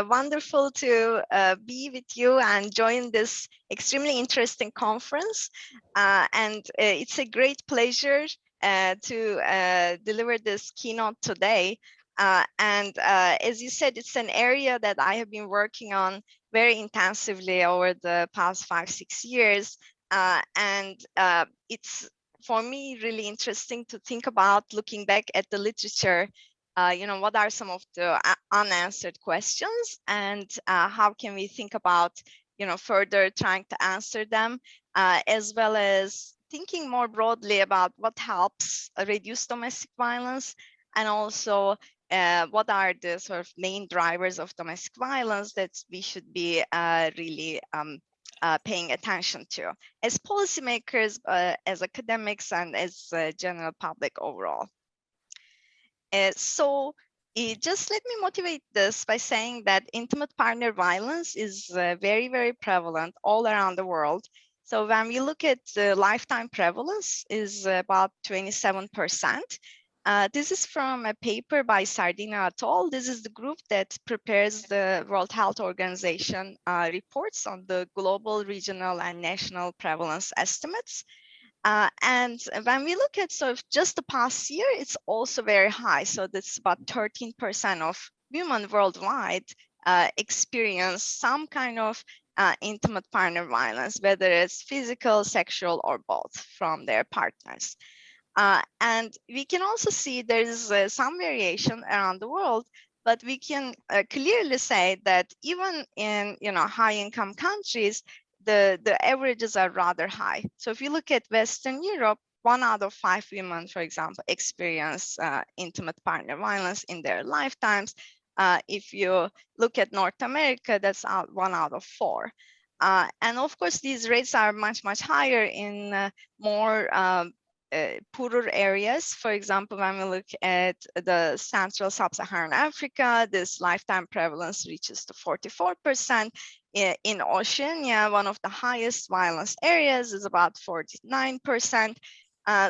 Wonderful to be with you and join this extremely interesting conference. It's a great pleasure to deliver this keynote today. As you said, it's an area that I have been working on very intensively over the past 5-6 years. It's, for me, really interesting to think about looking back at the literature. What are some of the unanswered questions, and how can we think about, further trying to answer them, as well as thinking more broadly about what helps reduce domestic violence, and also what are the sort of main drivers of domestic violence that we should be really paying attention to as policymakers, as academics, and as general public overall. Just let me motivate this by saying that intimate partner violence is very, very prevalent all around the world. So when we look at the lifetime prevalence is about 27%. This is from a paper by Sardina et al. This is the group that prepares the World Health Organization reports on the global, regional, and national prevalence estimates. And when we look at sort of just the past year, it's also very high. So that's about 13% of women worldwide experience some kind of intimate partner violence, whether it's physical, sexual, or both from their partners. And we can also see there's some variation around the world, but we can clearly say that even in high-income countries, the averages are rather high. So if you look at Western Europe, 1 out of 5 women, for example, experience intimate partner violence in their lifetimes. If you look at North America, that's 1 out of 4. And of course, these rates are much, much higher in more poorer areas. For example, when we look at the Central Sub-Saharan Africa, this lifetime prevalence reaches to 44%. In Oceania, one of the highest violence areas is about 49%.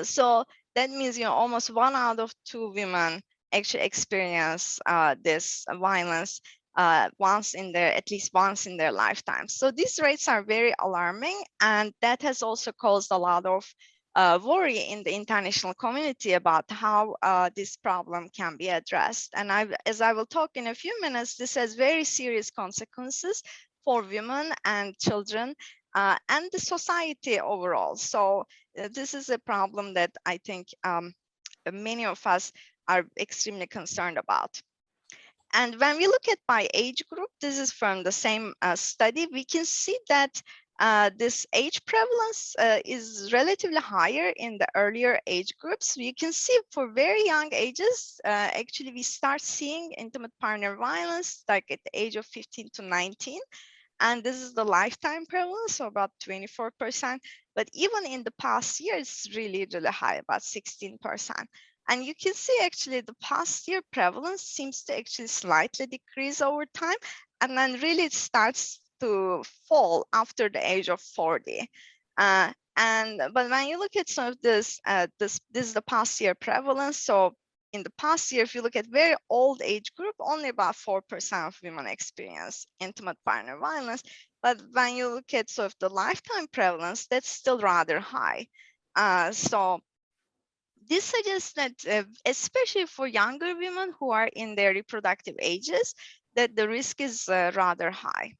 So that means almost 1 out of 2 women actually experience this violence at least once in their lifetime. So these rates are very alarming, and that has also caused a lot of worry in the international community about how this problem can be addressed. And as I will talk in a few minutes, this has very serious consequences for women and children and the society overall. So this is a problem that I think many of us are extremely concerned about. And when we look at by age group, this is from the same study, we can see that this age prevalence is relatively higher in the earlier age groups. You can see for very young ages, actually we start seeing intimate partner violence like at the age of 15 to 19. And this is the lifetime prevalence, so about 24%. But even in the past year, it's really, really high, about 16%. And you can see actually the past year prevalence seems to actually slightly decrease over time. And then really it starts to fall after the age of 40. But when you look at some of this, this is the past year prevalence. So in the past year, if you look at very old age group, only about 4% of women experience intimate partner violence. But when you look at sort of the lifetime prevalence, that's still rather high. So this suggests that especially for younger women who are in their reproductive ages, that the risk is rather high.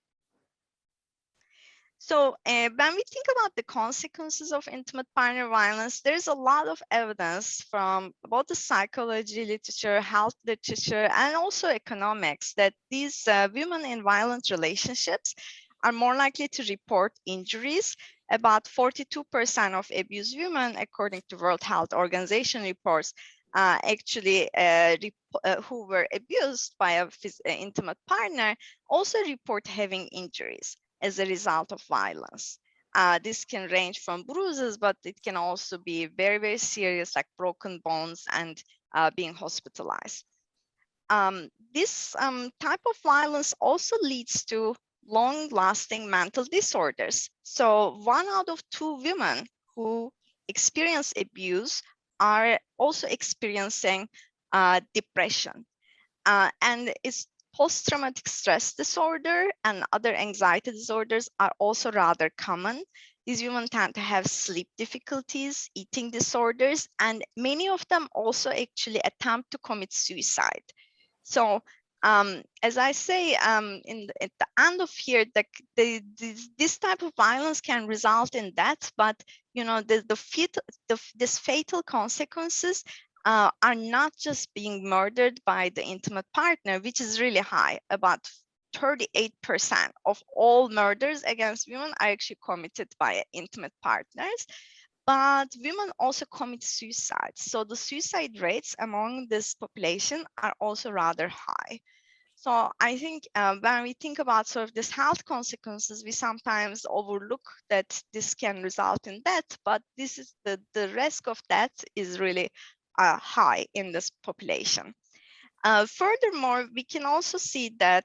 So when we think about the consequences of intimate partner violence, there's a lot of evidence from both the psychology literature, health literature, and also economics that these women in violent relationships are more likely to report injuries. About 42% of abused women, according to World Health Organization reports, who were abused by an intimate partner also report having injuries as a result of violence. This can range from bruises, but it can also be very, very serious, like broken bones and being hospitalized. This type of violence also leads to long-lasting mental disorders. So 1 out of 2 women who experience abuse are also experiencing depression. And it's post-traumatic stress disorder and other anxiety disorders are also rather common. These women tend to have sleep difficulties, eating disorders, and many of them also actually attempt to commit suicide. So as I say, at the end of here, this type of violence can result in death, but you know this fatal consequences are not just being murdered by the intimate partner, which is really high. About 38% of all murders against women are actually committed by intimate partners. But women also commit suicide. So the suicide rates among this population are also rather high. So I think when we think about sort of this health consequences, we sometimes overlook that this can result in death, but this is the risk of death is really high in this population. Furthermore, we can also see that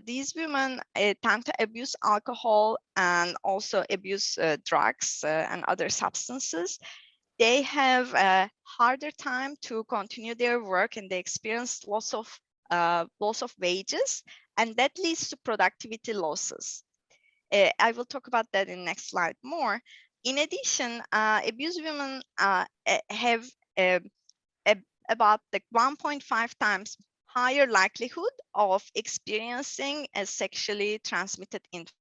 these women tend to abuse alcohol and also abuse drugs and other substances. They have a harder time to continue their work, and they experience loss of wages, and that leads to productivity losses. I will talk about that in the next slide more. In addition, abused women have about 1.5 times higher likelihood of experiencing a sexually transmitted infection.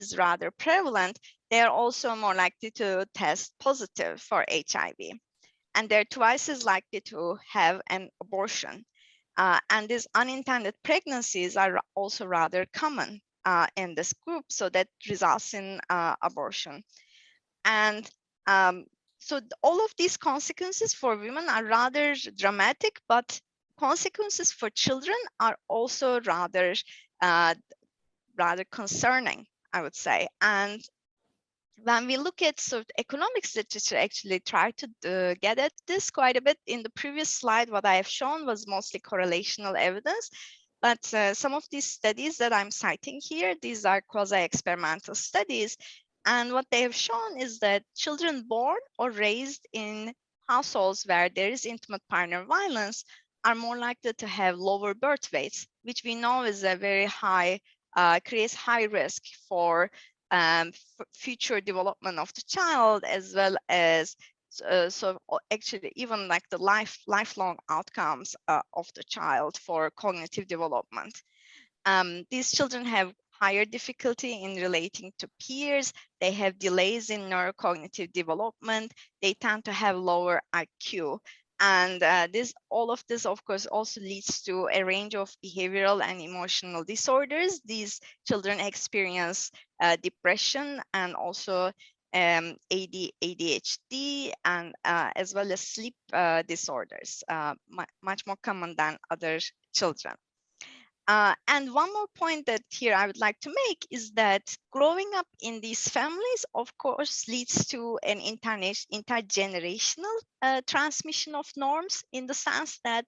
Is rather prevalent, they are also more likely to test positive for HIV, and they're twice as likely to have an abortion. And these unintended pregnancies are also rather common in this group, so that results in abortion. And so all of these consequences for women are rather dramatic, but consequences for children are also rather concerning, I would say. And when we look at sort of economics literature, actually try to get at this quite a bit. In the previous slide, what I have shown was mostly correlational evidence, but some of these studies that I'm citing here, these are quasi-experimental studies. And what they have shown is that children born or raised in households where there is intimate partner violence are more likely to have lower birth weights, which we know is a very high, creates high risk for future development of the child, as well as so actually even like the lifelong outcomes of the child for cognitive development. These children have higher difficulty in relating to peers. They have delays in neurocognitive development. They tend to have lower IQ. And all of this, of course, also leads to a range of behavioral and emotional disorders. These children experience depression and also ADHD, and as well as sleep disorders, much more common than other children. And one more point that here I would like to make is that growing up in these families, of course, leads to an intergenerational transmission of norms, in the sense that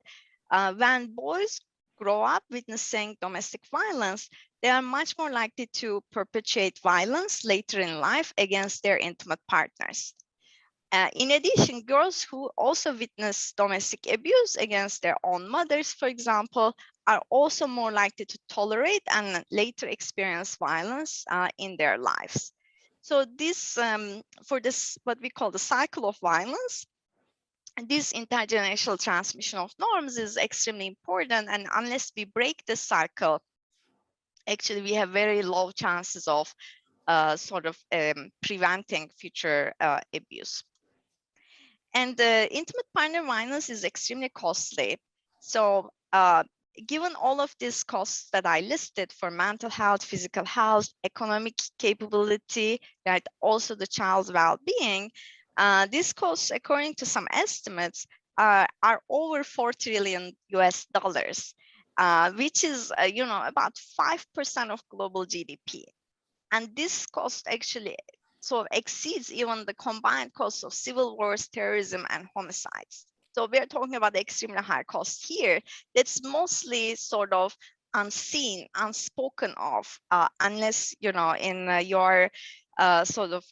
when boys grow up witnessing domestic violence, they are much more likely to perpetuate violence later in life against their intimate partners. In addition, girls who also witness domestic abuse against their own mothers, for example, are also more likely to tolerate and later experience violence in their lives. So this, for this, what we call the cycle of violence, this intergenerational transmission of norms is extremely important. And unless we break this cycle, actually we have very low chances of preventing future abuse. And intimate partner violence is extremely costly. So given all of these costs that I listed for mental health, physical health, economic capability, right, also the child's well-being, these costs, according to some estimates, are over $4 trillion US, which is about 5% of global GDP. And this cost actually sort of exceeds even the combined costs of civil wars, terrorism, and homicides. So we're talking about the extremely high cost here. That's mostly sort of unseen, unspoken of, unless, in your sort of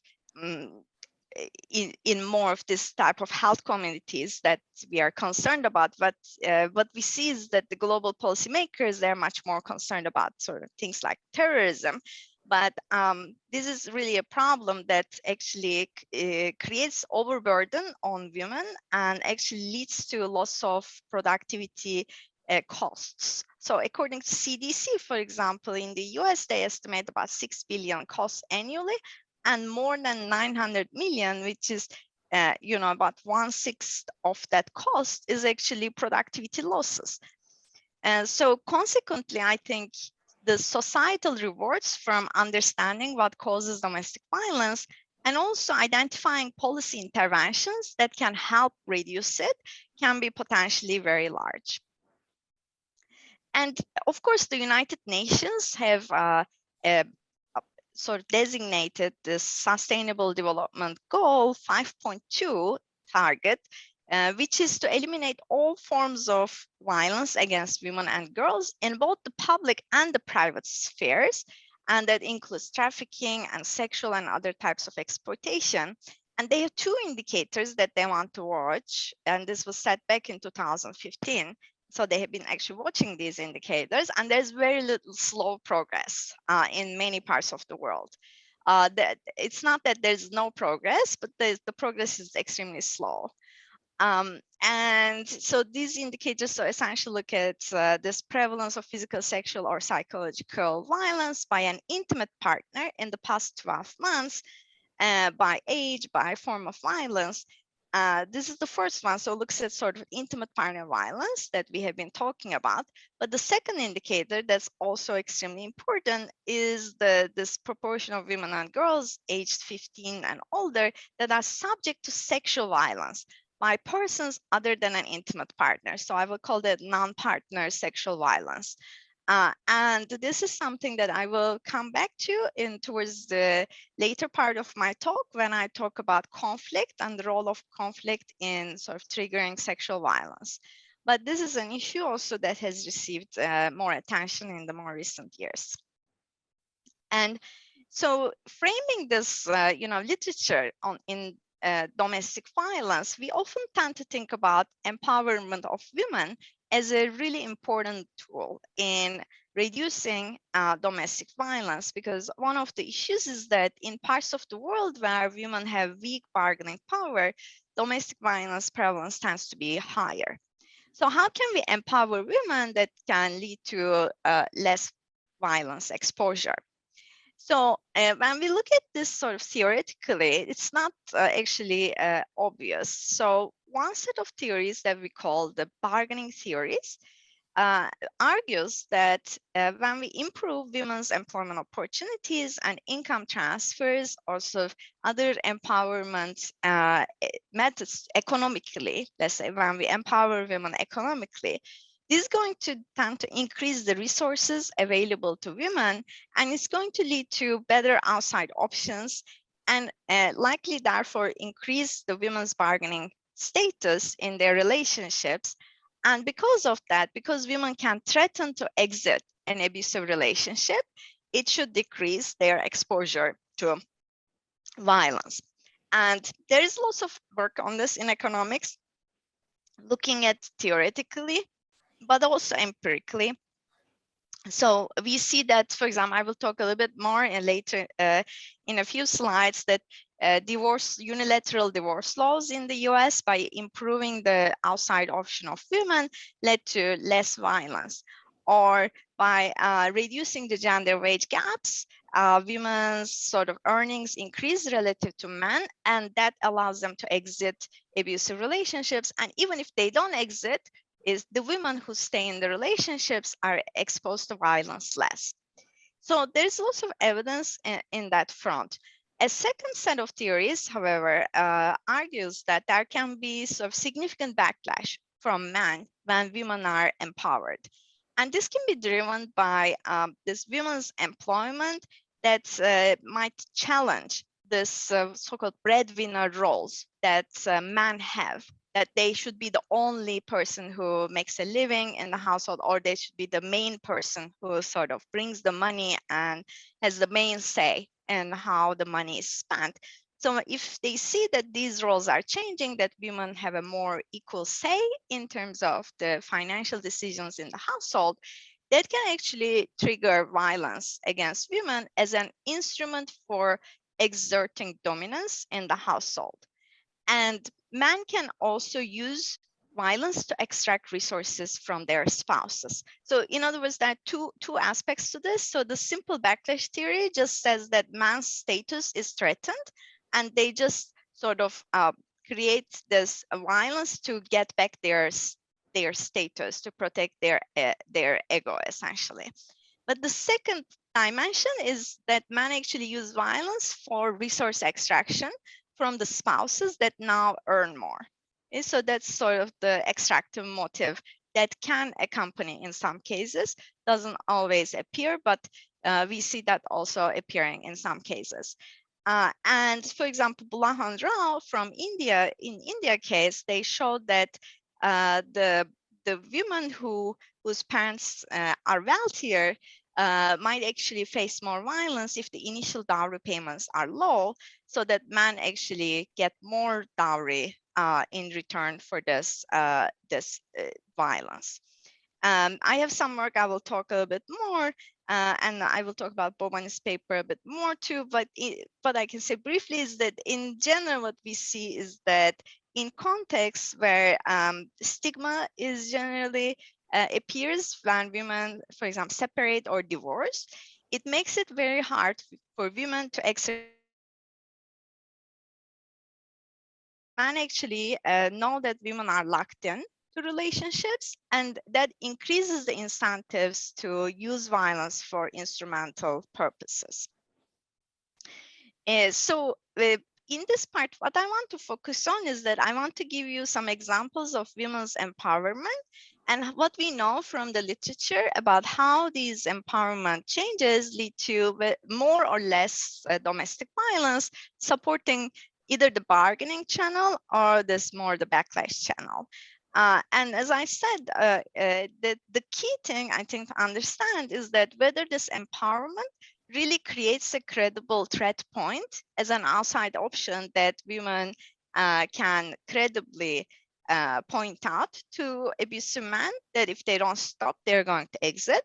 in more of this type of health communities that we are concerned about. But what we see is that the global policymakers, they're much more concerned about sort of things like terrorism. But this is really a problem that actually creates overburden on women and actually leads to loss of productivity costs. So according to CDC, for example, in the US, they estimate about 6 billion costs annually, and more than 900 million, which is about 1/6 of that cost, is actually productivity losses. And so consequently, I think the societal rewards from understanding what causes domestic violence and also identifying policy interventions that can help reduce it can be potentially very large. And of course, the United Nations have sort of designated this Sustainable Development Goal 5.2 target, which is to eliminate all forms of violence against women and girls in both the public and the private spheres. And that includes trafficking and sexual and other types of exploitation. And they have two indicators that they want to watch. And this was set back in 2015. So they have been actually watching these indicators, and there's very little slow progress in many parts of the world. It's not that there's no progress, but the progress is extremely slow. And so these indicators so essentially look at this prevalence of physical, sexual, or psychological violence by an intimate partner in the past 12 months, by age, by form of violence. This is the first one, so it looks at sort of intimate partner violence that we have been talking about. But the second indicator that's also extremely important is this proportion of women and girls aged 15 and older that are subject to sexual violence by persons other than an intimate partner. So I will call that non-partner sexual violence. And this is something that I will come back to towards the later part of my talk when I talk about conflict and the role of conflict in sort of triggering sexual violence. But this is an issue also that has received more attention in the more recent years. And so framing this, literature in domestic violence, we often tend to think about empowerment of women as a really important tool in reducing domestic violence, because one of the issues is that in parts of the world where women have weak bargaining power, domestic violence prevalence tends to be higher. So how can we empower women that can lead to less violence exposure? So when we look at this sort of theoretically, it's not actually obvious. So one set of theories that we call the bargaining theories argues that when we improve women's employment opportunities and income transfers, also other empowerment methods economically, let's say when we empower women economically, this is going to tend to increase the resources available to women, and it's going to lead to better outside options and likely therefore increase the women's bargaining status in their relationships. And because of that, because women can threaten to exit an abusive relationship, it should decrease their exposure to violence. And there is lots of work on this in economics, looking at theoretically, but also empirically. So we see that, for example, I will talk a little bit more later in a few slides, that unilateral divorce laws in the US, by improving the outside option of women, led to less violence. Or by reducing the gender wage gaps, women's sort of earnings increase relative to men, and that allows them to exit abusive relationships. And even if they don't exit, is the women who stay in the relationships are exposed to violence less. So there's lots of evidence in that front. A second set of theories, however, argues that there can be sort of significant backlash from men when women are empowered. And this can be driven by this women's employment that might challenge this so-called breadwinner roles that men have, that they should be the only person who makes a living in the household, or they should be the main person who sort of brings the money and has the main say in how the money is spent. So if they see that these roles are changing, that women have a more equal say in terms of the financial decisions in the household, that can actually trigger violence against women as an instrument for exerting dominance in the household. And men can also use violence to extract resources from their spouses. So in other words, there are two aspects to this. So the simple backlash theory just says that man's status is threatened, and they just sort of create this violence to get back their status, to protect their ego, essentially. But the second dimension is that men actually use violence for resource extraction from the spouses that now earn more. Okay, so that's sort of the extractive motive that can accompany in some cases, doesn't always appear, but we see that also appearing in some cases. And for example, Bulahan Rao from India, in India case, they showed that the women whose parents are wealthier might actually face more violence if the initial dowry payments are low, so that men actually get more dowry in return for this violence. I have some work I will talk a little bit more, and I will talk about Bowman's paper a bit more too, but what I can say briefly is that in general, what we see is that in contexts where stigma is generally appears when women, for example, separate or divorce, it makes it very hard for women to exercise violence because men actually know that women are locked in to relationships, and that increases the incentives to use violence for instrumental purposes. In this part, what I want to focus on is that I want to give you some examples of women's empowerment and what we know from the literature about how these empowerment changes lead to more or less domestic violence, supporting either the bargaining channel or the backlash channel. And as I said, the key thing I think to understand is that whether this empowerment really creates a credible threat point as an outside option that women can credibly point out to abusive men that if they don't stop, they're going to exit.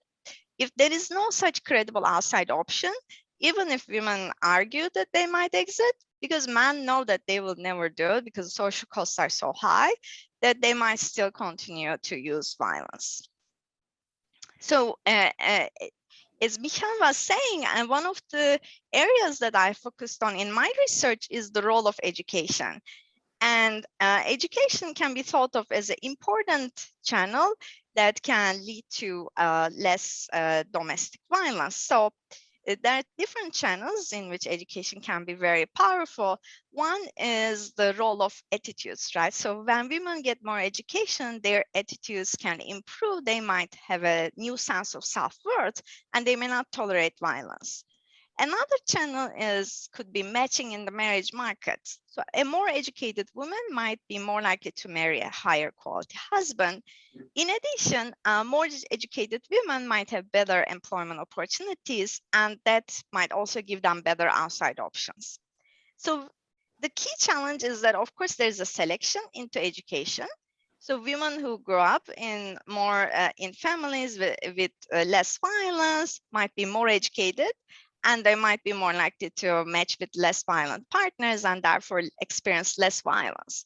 If there is no such credible outside option, even if women argue that they might exit, because men know that they will never do it because social costs are so high, that they might still continue to use violence. So as Michal was saying, and one of the areas that I focused on in my research is the role of education. And education can be thought of as an important channel that can lead to less domestic violence. So there are different channels in which education can be very powerful. One is the role of attitudes, right? So when women get more education, their attitudes can improve. They might have a new sense of self-worth, and they may not tolerate violence. Another channel could be matching in the marriage market. So a more educated woman might be more likely to marry a higher quality husband. In addition, more educated women might have better employment opportunities, and that might also give them better outside options. So the key challenge is that, of course, there's a selection into education. So women who grow up in in families with less violence might be more educated, and they might be more likely to match with less violent partners and therefore experience less violence.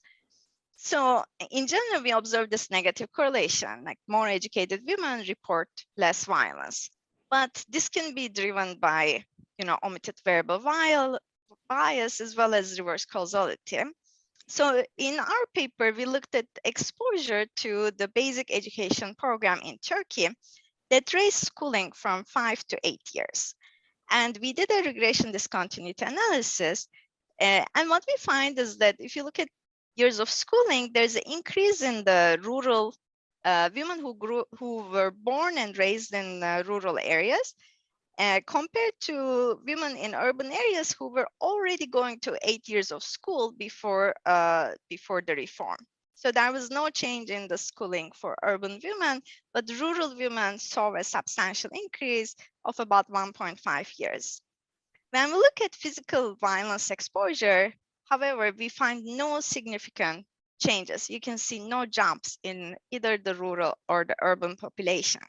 So in general, we observe this negative correlation, like more educated women report less violence. But this can be driven by, omitted variable bias as well as reverse causality. So in our paper, we looked at exposure to the basic education program in Turkey that raised schooling from 5 to 8 years. And we did a regression discontinuity analysis. And what we find is that if you look at years of schooling, there's an increase in the rural women who were born and raised in rural areas, compared to women in urban areas who were already going to 8 years of school before the reform. So there was no change in the schooling for urban women, but rural women saw a substantial increase of about 1.5 years. When we look at physical violence exposure, However, we find no significant changes. You can see no jumps in either the rural or the urban population.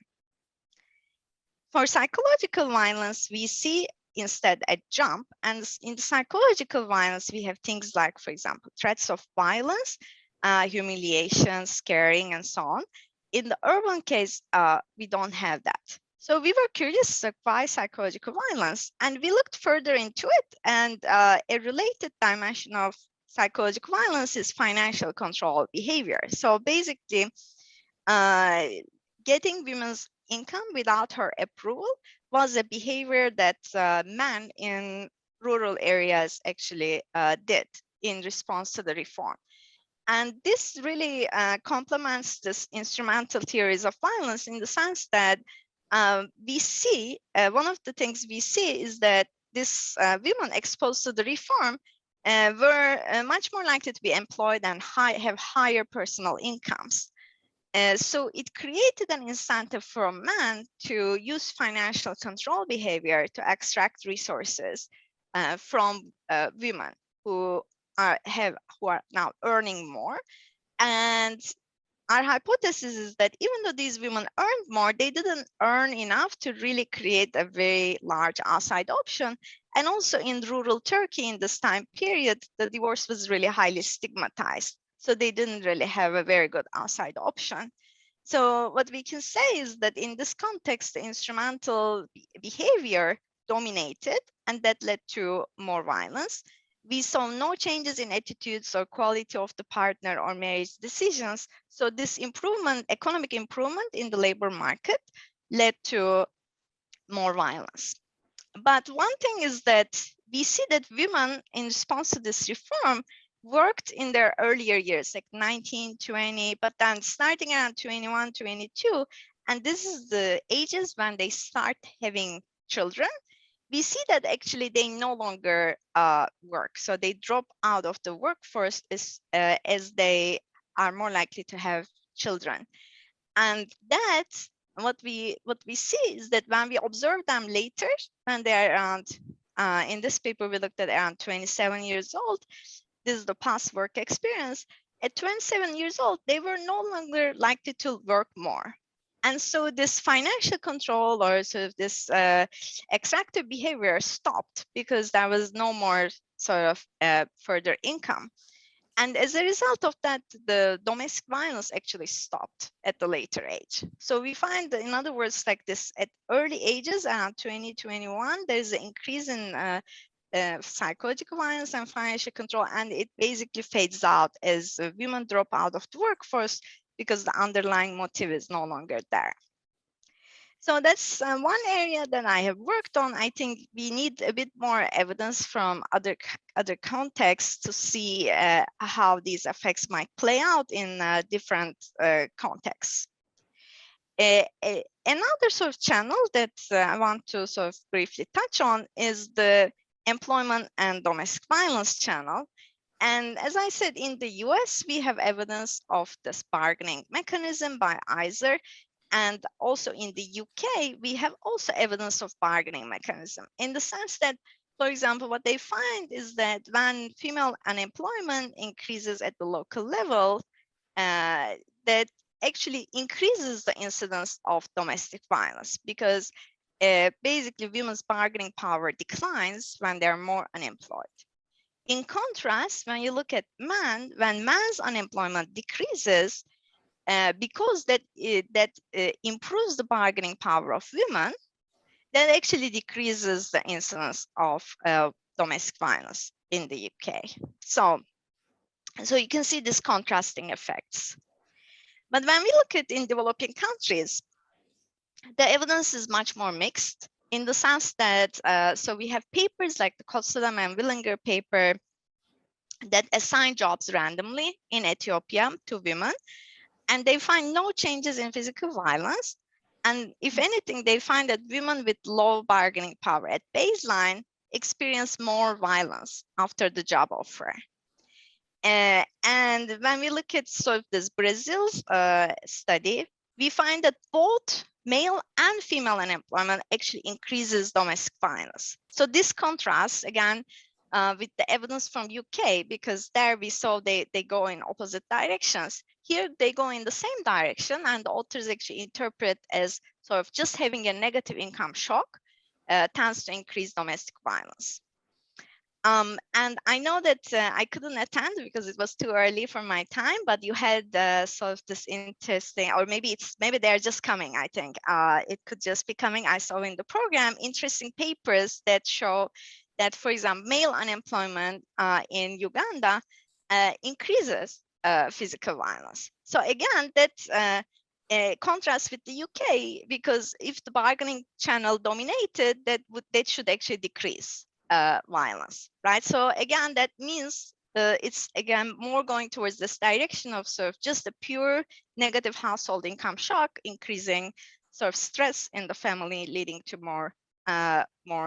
For psychological violence, we see instead a jump. And in the psychological violence, we have things like, for example, threats of violence, humiliation, scaring, and so on. In the urban case, we don't have that. So we were curious why psychological violence, and we looked further into it. And a related dimension of psychological violence is financial control behavior. So basically, getting women's income without her approval was a behavior that men in rural areas actually did in response to the reform. And this really complements this instrumental theories of violence in the sense that we see, one of the things we see is that these women exposed to the reform were much more likely to be employed and have higher personal incomes. So it created an incentive for men to use financial control behavior to extract resources from women who are now earning more. And our hypothesis is that even though these women earned more, they didn't earn enough to really create a very large outside option. And also in rural Turkey in this time period, the divorce was really highly stigmatized. So they didn't really have a very good outside option. So what we can say is that in this context, the instrumental behavior dominated, and that led to more violence. We saw no changes in attitudes or quality of the partner or marriage decisions. So this improvement, economic improvement in the labor market, led to more violence. But one thing is that we see that women, in response to this reform, worked in their earlier years, like 19, 20, but then starting around 21, 22, and this is the ages when they start having children, we see that actually they no longer work. So they drop out of the workforce as they are more likely to have children. And that, what we see is that when we observe them later, when they are around, in this paper, we looked at around 27 years old. This is the past work experience. At 27 years old, they were no longer likely to work more. And so this financial control or sort of this extractive behavior stopped because there was no more sort of further income. And as a result of that, the domestic violence actually stopped at the later age. So we find that, in other words, like this at early ages, around 20, 21, there's an increase in psychological violence and financial control, and it basically fades out as women drop out of the workforce because the underlying motive is no longer there. So that's one area that I have worked on. I think we need a bit more evidence from other contexts to see how these effects might play out in different contexts. Another sort of channel that I want to sort of briefly touch on is the employment and domestic violence channel. And as I said, in the US, we have evidence of this bargaining mechanism by Iser. And also in the UK, we have also evidence of bargaining mechanism in the sense that, for example, what they find is that when female unemployment increases at the local level, that actually increases the incidence of domestic violence because basically women's bargaining power declines when they're more unemployed. In contrast, when you look at men, when men's unemployment decreases, because that improves the bargaining power of women, that actually decreases the incidence of domestic violence in the UK. So you can see these contrasting effects. But when we look at in developing countries, the evidence is much more mixed in the sense that, so we have papers like the Kotsulam and Willinger paper that assign jobs randomly in Ethiopia to women, and they find no changes in physical violence. And if anything, they find that women with low bargaining power at baseline experience more violence after the job offer. And when we look at sort of this Brazil's study, we find that both male and female unemployment actually increases domestic violence. So this contrast, again, with the evidence from UK, because there we saw they go in opposite directions. Here they go in the same direction, and the authors actually interpret as sort of just having a negative income shock tends to increase domestic violence. And I know that I couldn't attend because it was too early for my time, but you had sort of this interesting, or maybe they're just coming, I think. It could just be coming. I saw in the program interesting papers that show that, for example, male unemployment in Uganda increases physical violence. So again, that contrasts with the UK, because if the bargaining channel dominated, that should actually decrease violence, right? So again, that means it's again more going towards this direction of sort of just a pure negative household income shock, increasing sort of stress in the family, leading to more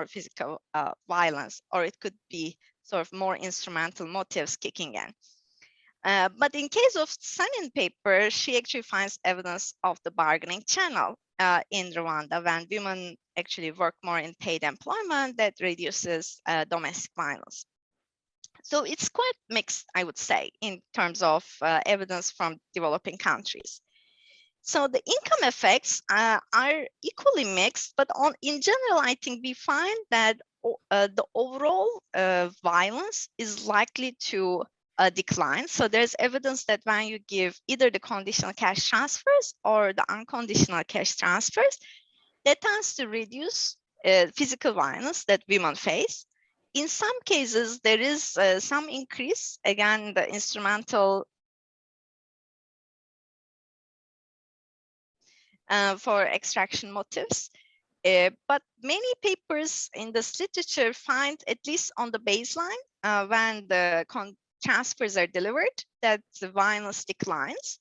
physical violence, or it could be sort of more instrumental motives kicking in. But in case of Sanin paper, she actually finds evidence of the bargaining channel in Rwanda when women actually work more in paid employment that reduces domestic violence. So it's quite mixed, I would say, in terms of evidence from developing countries. So the income effects are equally mixed, but in general, I think we find that the overall violence is likely to decline. So there's evidence that when you give either the conditional cash transfers or the unconditional cash transfers, that tends to reduce physical violence that women face. In some cases, there is some increase, again, the instrumental for extraction motives. But many papers in this literature find, at least on the baseline, when the transfers are delivered, that the violence declines.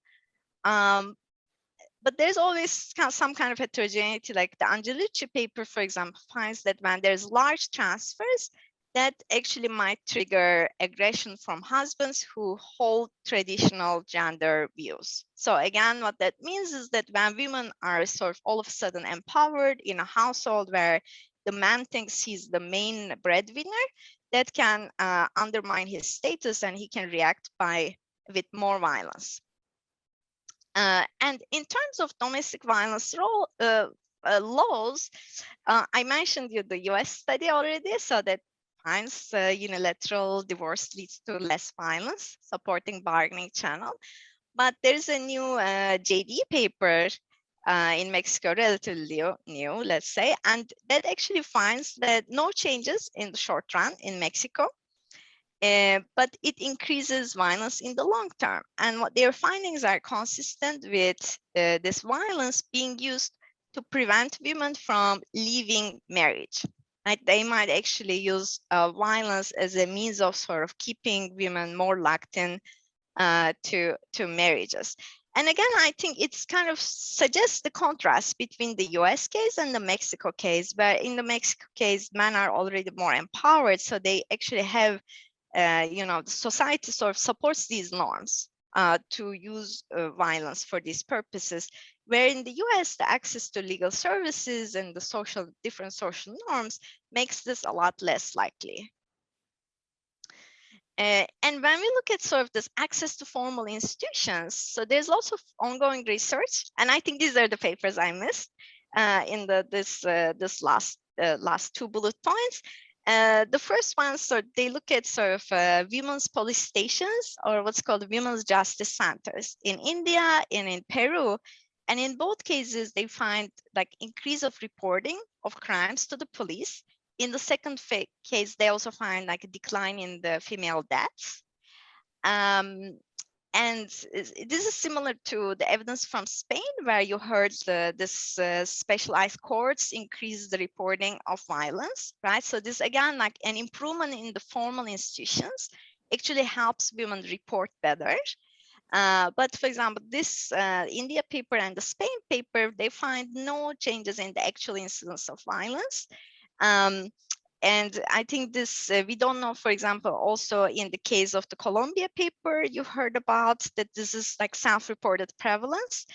But there's always some kind of heterogeneity, like the Angelici paper, for example, finds that when there's large transfers, that actually might trigger aggression from husbands who hold traditional gender views. So again, what that means is that when women are sort of all of a sudden empowered in a household where the man thinks he's the main breadwinner, that can undermine his status, and he can react with more violence. And in terms of domestic violence laws, I mentioned you the US study already, so that finds unilateral divorce leads to less violence, supporting bargaining channel. But there's a new JD paper in Mexico, relatively new, let's say, and that actually finds that no changes in the short run in Mexico. But it increases violence in the long term. And what their findings are consistent with this violence being used to prevent women from leaving marriage. Right? They might actually use violence as a means of sort of keeping women more locked in to marriages. And again, I think it's kind of suggests the contrast between the US case and the Mexico case, where in the Mexico case, men are already more empowered, so they actually have the society sort of supports these norms to use violence for these purposes, where in the US, the access to legal services and the different social norms makes this a lot less likely. And when we look at sort of this access to formal institutions, so there's lots of ongoing research, and I think these are the papers I missed in this last two bullet points. The first one, so they look at sort of women's police stations, or what's called women's justice centers in India and in Peru. And in both cases, they find like increase of reporting of crimes to the police. In the second case, they also find like a decline in the female deaths. And this is similar to the evidence from Spain, where you heard this specialized courts increase the reporting of violence, right? So this, again, like an improvement in the formal institutions actually helps women report better. But for example, this India paper and the Spain paper, they find no changes in the actual incidence of violence. And I think this, we don't know, for example, also in the case of the Colombia paper, you heard about that this is like self-reported prevalence.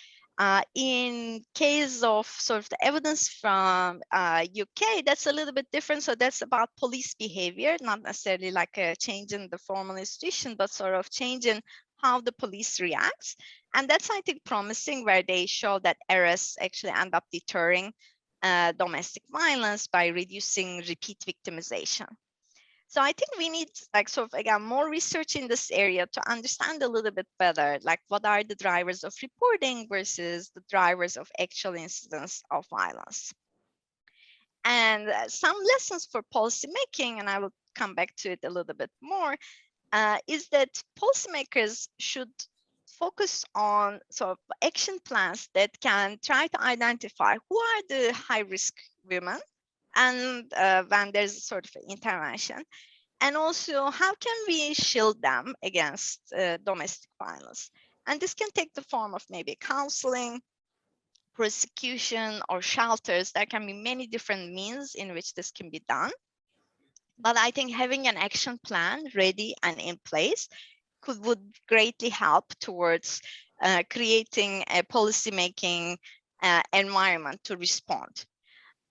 In case of sort of the evidence from UK, that's a little bit different. So that's about police behavior, not necessarily like a change in the formal institution, but sort of change in how the police reacts. And that's, I think, promising, where they show that arrests actually end up deterring domestic violence by reducing repeat victimization. So I think we need, like, sort of, again, more research in this area to understand a little bit better, like, what are the drivers of reporting versus the drivers of actual incidents of violence. And some lessons for policymaking, and I will come back to it a little bit more, is that policymakers should focus on sort of action plans that can try to identify who are the high-risk women, and when there's sort of intervention, and also how can we shield them against domestic violence. And this can take the form of maybe counseling, prosecution, or shelters. There can be many different means in which this can be done. But I think having an action plan ready and in place would greatly help towards creating a policymaking environment to respond.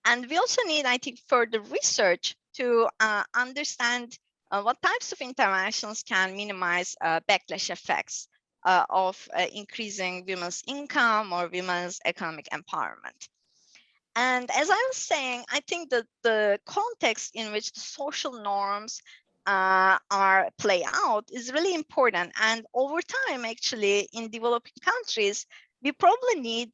And we also need, I think, further research to understand what types of interventions can minimize backlash effects of increasing women's income or women's economic empowerment. And as I was saying, I think that the context in which the social norms are play out is really important. And over time, actually, in developing countries, we probably need,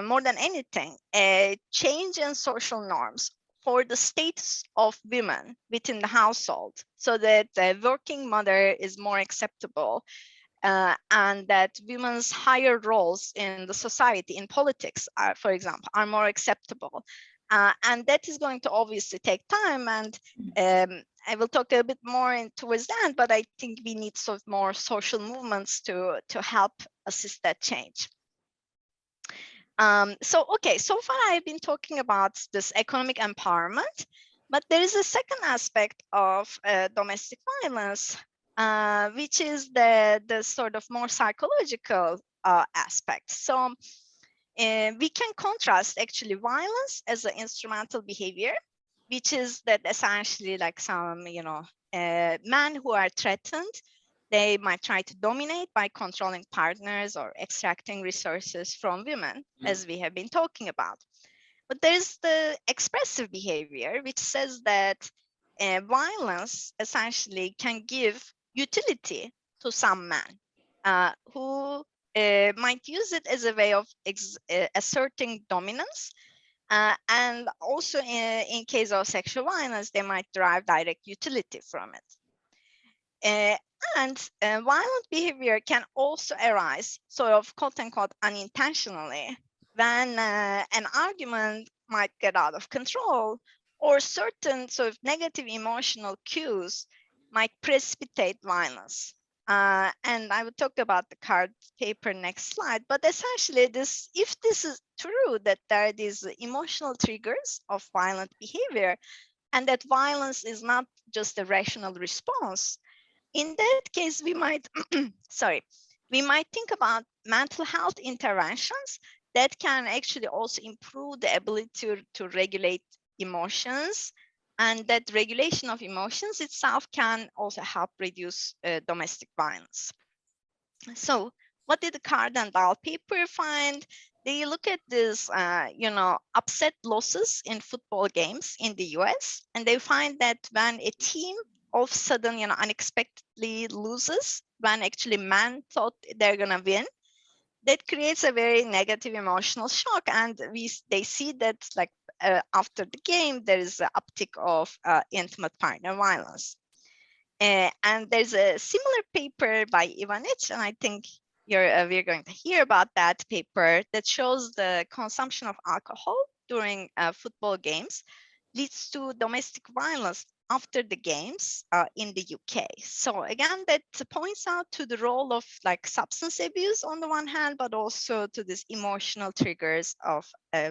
more than anything, a change in social norms for the status of women within the household, so that the working mother is more acceptable, and that women's higher roles in the society, in politics, for example, are more acceptable. And that is going to obviously take time, and I will talk a bit more towards the end, but I think we need sort of more social movements to help assist that change. So far I've been talking about this economic empowerment, but there is a second aspect of domestic violence, which is the sort of more psychological aspect. So we can contrast actually violence as an instrumental behavior, which is that essentially like some, men who are threatened, they might try to dominate by controlling partners or extracting resources from women, as we have been talking about. But there's the expressive behavior, which says that violence essentially can give utility to some men who might use it as a way of asserting dominance. And also in case of sexual violence, they might derive direct utility from it. And violent behavior can also arise sort of quote unquote unintentionally when an argument might get out of control, or certain sort of negative emotional cues might precipitate violence. And I will talk about the card paper next slide, but essentially if this is true, that there are these emotional triggers of violent behavior, and that violence is not just a rational response, in that case, we might, we might think about mental health interventions that can actually also improve the ability to regulate emotions, and that regulation of emotions itself can also help reduce domestic violence. So what did the Card and Dahl paper find? They look at this, upset losses in football games in the US, and they find that when a team all of a sudden, unexpectedly loses, when actually men thought they're gonna win, that creates a very negative emotional shock. And they see that like after the game, there is an uptick of intimate partner violence. And there's a similar paper by Ivanich, and I think we're going to hear about that paper, that shows the consumption of alcohol during football games leads to domestic violence after the games in the UK. So again, that points out to the role of like substance abuse on the one hand, but also to these emotional triggers of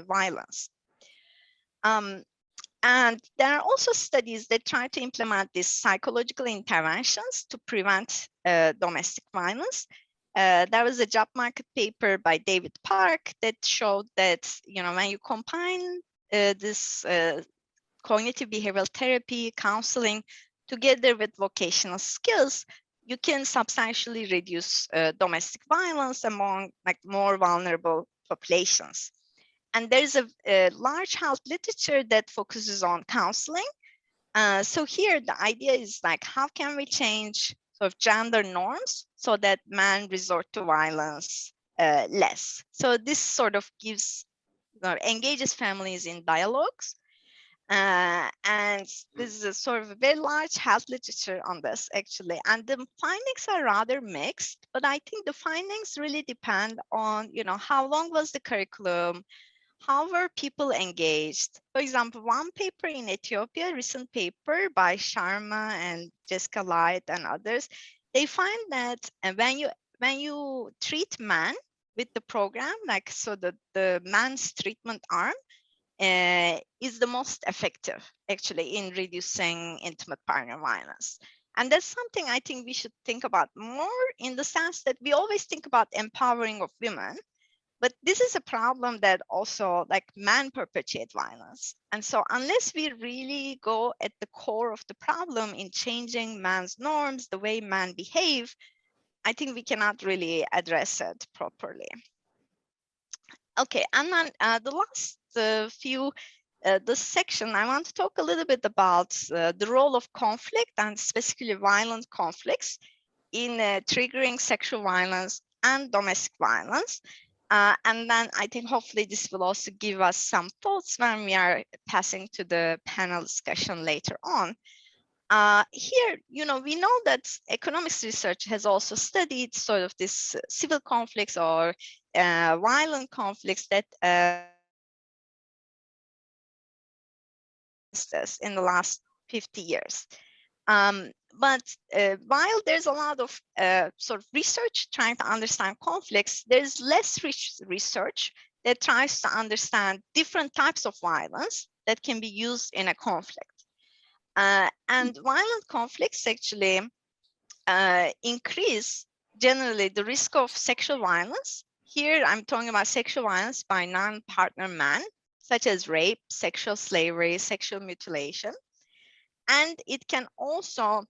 violence. And there are also studies that try to implement these psychological interventions to prevent domestic violence. There was a job market paper by David Park that showed that, when you combine this cognitive behavioral therapy, counseling, together with vocational skills, you can substantially reduce domestic violence among more vulnerable populations. And there's a large health literature that focuses on counseling. So here the idea is how can we change sort of gender norms so that men resort to violence less? So this sort of engages families in dialogues. And this is a sort of a very large health literature on this, actually. And the findings are rather mixed, but I think the findings really depend on, how long was the curriculum, how were people engaged? For example, one paper in Ethiopia, a recent paper by Sharma and Jessica Light and others, they find that when you treat men with the program, so the man's treatment arm is the most effective, actually, in reducing intimate partner violence. And that's something I think we should think about more, in the sense that we always think about empowering of women, but this is a problem that also men perpetuate violence. And so unless we really go at the core of the problem in changing man's norms, the way men behave, I think we cannot really address it properly. Okay, and then the last this section, I want to talk a little bit about the role of conflict, and specifically violent conflicts, in triggering sexual violence and domestic violence. And then I think hopefully this will also give us some thoughts when we are passing to the panel discussion later on. Here, we know that economics research has also studied sort of this civil conflicts or violent conflicts that in the last 50 years. But while there's a lot of sort of research trying to understand conflicts, there's less research that tries to understand different types of violence that can be used in a conflict. And violent conflicts actually increase generally the risk of sexual violence. Here I'm talking about sexual violence by non-partner men, such as rape, sexual slavery, sexual mutilation. And it can also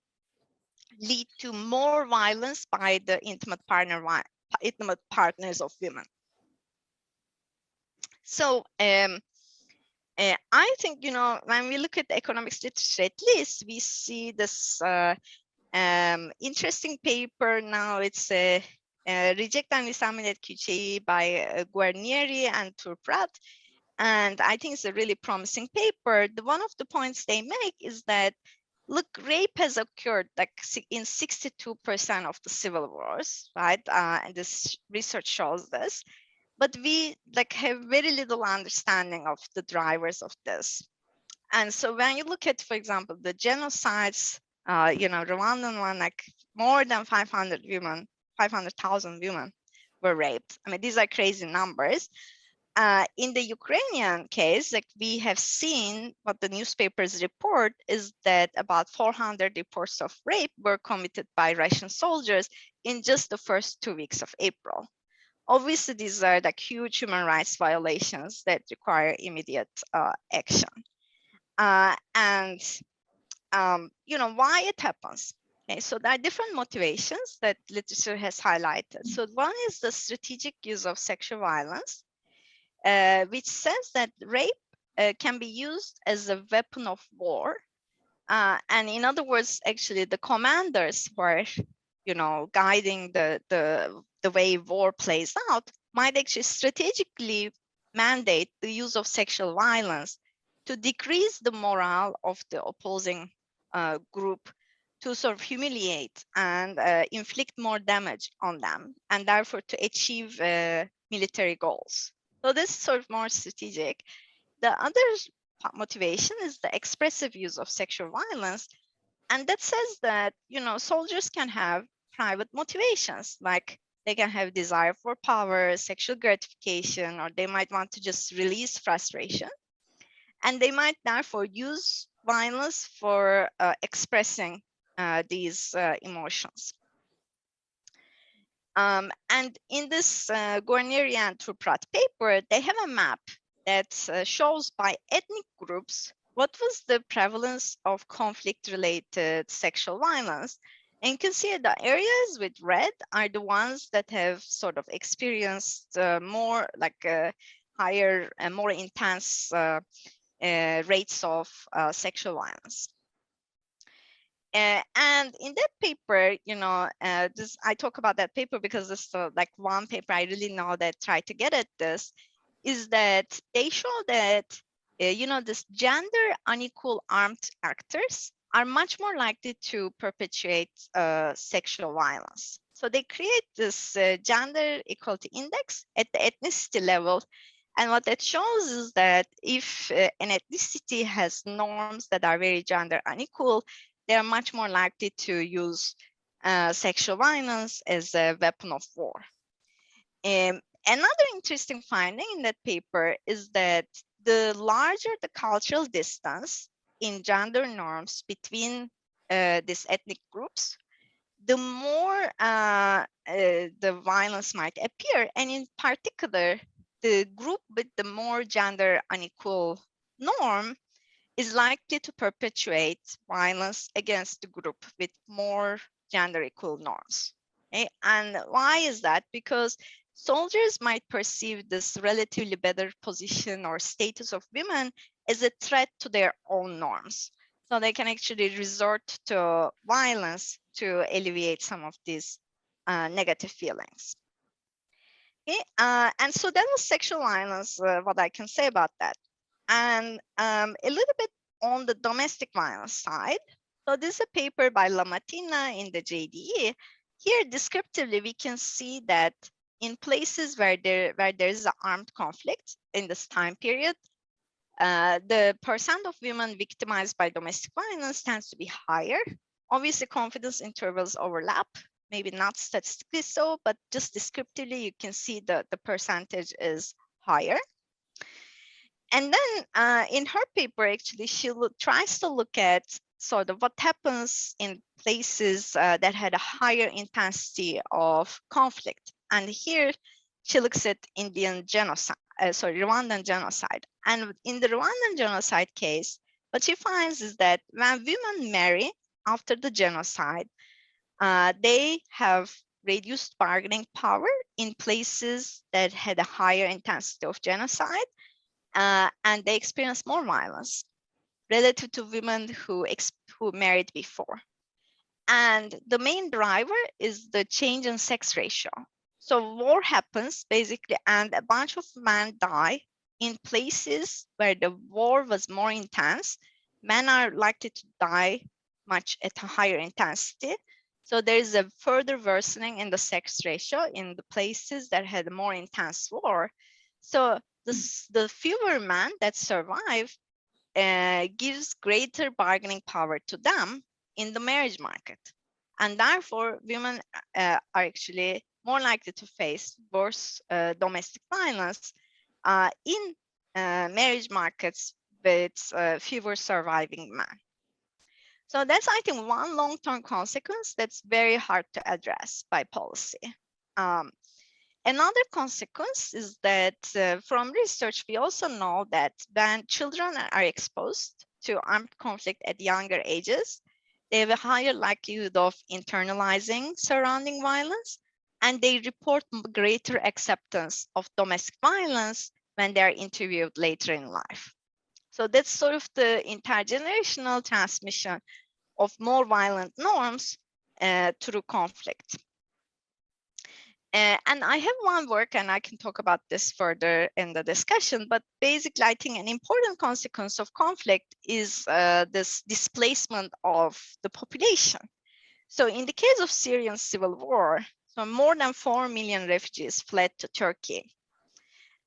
lead to more violence by the intimate partners of women. So I think, when we look at the economics literature, at least we see this interesting paper. Now it's Reject and Disseminate QHE by Guarnieri and Turprat. And I think it's a really promising paper. One of the points they make is that, look, rape has occurred in 62% of the civil wars, right? And this research shows this. But we have very little understanding of the drivers of this. And so when you look at, for example, the genocides, Rwandan one, more than 500,000 women were raped. I mean, these are crazy numbers. In the Ukrainian case, we have seen what the newspapers report is that about 400 reports of rape were committed by Russian soldiers in just the first 2 weeks of April. Obviously, these are huge human rights violations that require immediate action. And why it happens. Okay, so there are different motivations that literature has highlighted. So one is the strategic use of sexual violence, which says that rape can be used as a weapon of war. And in other words, actually, the commanders who are, guiding the way war plays out might actually strategically mandate the use of sexual violence to decrease the morale of the opposing group, to sort of humiliate and inflict more damage on them, and therefore to achieve military goals. So this is sort of more strategic. The other motivation is the expressive use of sexual violence. And that says that, soldiers can have private motivations, like they can have desire for power, sexual gratification, or they might want to just release frustration. And they might therefore use violence for expressing these emotions. And in this Guarneri and Turprat paper, they have a map that shows by ethnic groups what was the prevalence of conflict-related sexual violence. And you can see the areas with red are the ones that have sort of experienced more like higher and more intense rates of sexual violence. And in that paper, I talk about that paper because it's like one paper I really know that tried to get at this, is that they show that, this gender unequal armed actors are much more likely to perpetuate sexual violence. So they create this gender equality index at the ethnicity level. And what that shows is that if an ethnicity has norms that are very gender unequal, they are much more likely to use sexual violence as a weapon of war. Another interesting finding in that paper is that the larger the cultural distance in gender norms between these ethnic groups, the more the violence might appear. And in particular, the group with the more gender unequal norm is likely to perpetuate violence against the group with more gender equal norms. Okay? And why is that? Because soldiers might perceive this relatively better position or status of women as a threat to their own norms. So they can actually resort to violence to alleviate some of these negative feelings. Okay? And so that was sexual violence, what I can say about that. And a little bit on the domestic violence side. So this is a paper by La Martina in the JDE. Here, descriptively, we can see that in places where there is an armed conflict in this time period, the percent of women victimized by domestic violence tends to be higher. Obviously, confidence intervals overlap, maybe not statistically so, but just descriptively, you can see that the percentage is higher. And then in her paper, actually, she tries to look at sort of what happens in places that had a higher intensity of conflict. And here she looks at Indian genocide, Rwandan genocide. And in the Rwandan genocide case, what she finds is that when women marry after the genocide, they have reduced bargaining power in places that had a higher intensity of genocide. And they experience more violence relative to women who married before. And the main driver is the change in sex ratio. So war happens basically, and a bunch of men die in places where the war was more intense. Men are likely to die much at a higher intensity. So there's a further worsening in the sex ratio in the places that had a more intense war. So the fewer men that survive gives greater bargaining power to them in the marriage market. And therefore, women are actually more likely to face worse domestic violence in marriage markets with fewer surviving men. So that's, I think, one long-term consequence that's very hard to address by policy. Another consequence is that from research, we also know that when children are exposed to armed conflict at younger ages, they have a higher likelihood of internalizing surrounding violence, and they report greater acceptance of domestic violence when they are interviewed later in life. So that's sort of the intergenerational transmission of more violent norms through conflict. And I have one work, and I can talk about this further in the discussion, but basically I think an important consequence of conflict is this displacement of the population. So in the case of Syrian civil war, so more than 4 million refugees fled to Turkey.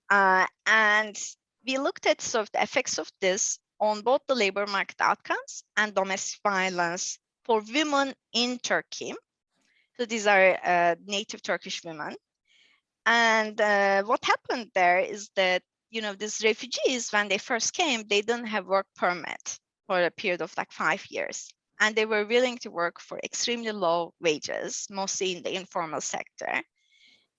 And we looked at sort of the effects of this on both the labor market outcomes and domestic violence for women in Turkey. So these are native Turkish women. And what happened there is that, these refugees, when they first came, they didn't have work permit for a period of like 5 years. And they were willing to work for extremely low wages, mostly in the informal sector.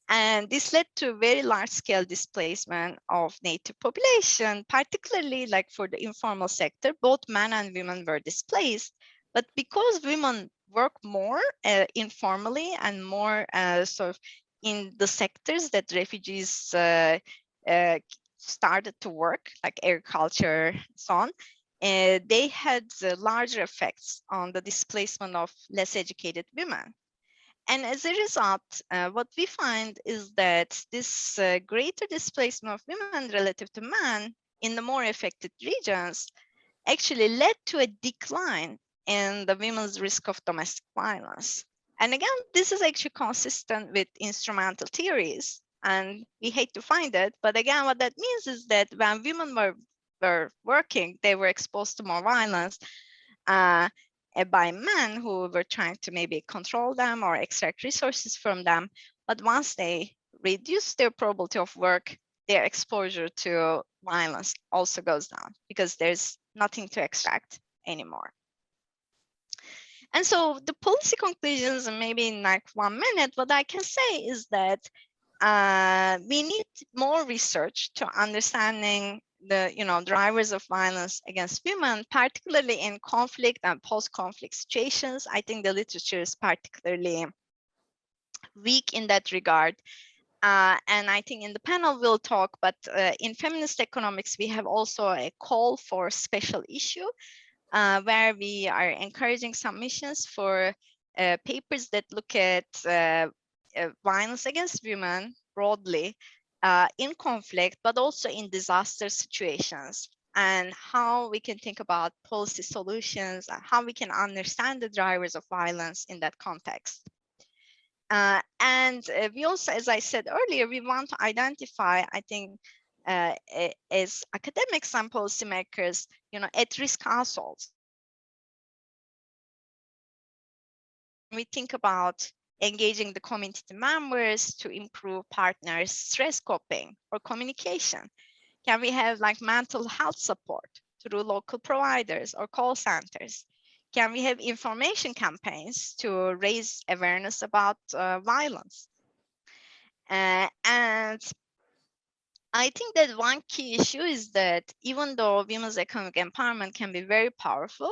And this led to very large-scale displacement of native population, particularly like for the informal sector. Both men and women were displaced, but because women work more informally and more sort of in the sectors that refugees started to work, like agriculture, so on, they had larger effects on the displacement of less educated women. And as a result, what we find is that this greater displacement of women relative to men in the more affected regions actually led to a decline in the women's risk of domestic violence. And again, this is actually consistent with instrumental theories. And we hate to find it, but again, what that means is that when women were working, they were exposed to more violence uh, by men who were trying to maybe control them or extract resources from them. But once they reduce their probability of work, their exposure to violence also goes down because there's nothing to extract anymore. And so the policy conclusions, and maybe in like 1 minute, what I can say is that we need more research to understanding the drivers of violence against women, particularly in conflict and post-conflict situations. I think the literature is particularly weak in that regard. And I think in the panel we'll talk, but in feminist economics, we have also a call for special issue where we are encouraging submissions for papers that look at violence against women broadly in conflict, but also in disaster situations, and how we can think about policy solutions, and how we can understand the drivers of violence in that context. And we also, as I said earlier, we want to identify, I think, as academics and policymakers, at-risk households. We think about engaging the community members to improve partners' stress coping or communication. Can we have like mental health support through local providers or call centers? Can we have information campaigns to raise awareness about violence? And I think that one key issue is that even though women's economic empowerment can be very powerful,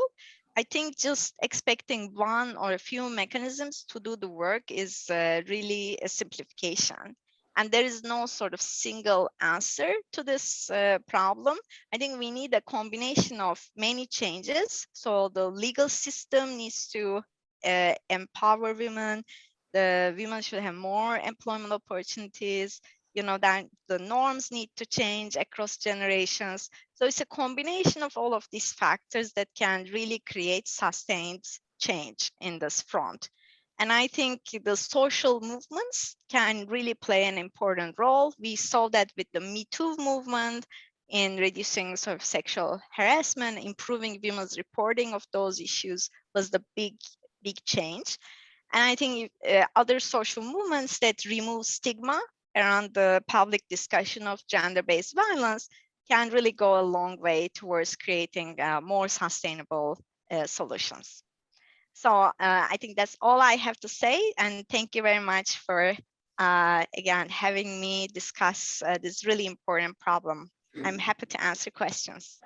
I think just expecting one or a few mechanisms to do the work is really a simplification. And there is no sort of single answer to this problem. I think we need a combination of many changes. So the legal system needs to empower women. The women should have more employment opportunities. That the norms need to change across generations. So it's a combination of all of these factors that can really create sustained change in this front. And I think the social movements can really play an important role. We saw that with the Me Too movement in reducing sort of sexual harassment, improving women's reporting of those issues was the big change. And I think other social movements that remove stigma around the public discussion of gender-based violence can really go a long way towards creating more sustainable solutions. So I think that's all I have to say. And thank you very much for, again, having me discuss this really important problem. I'm happy to answer questions.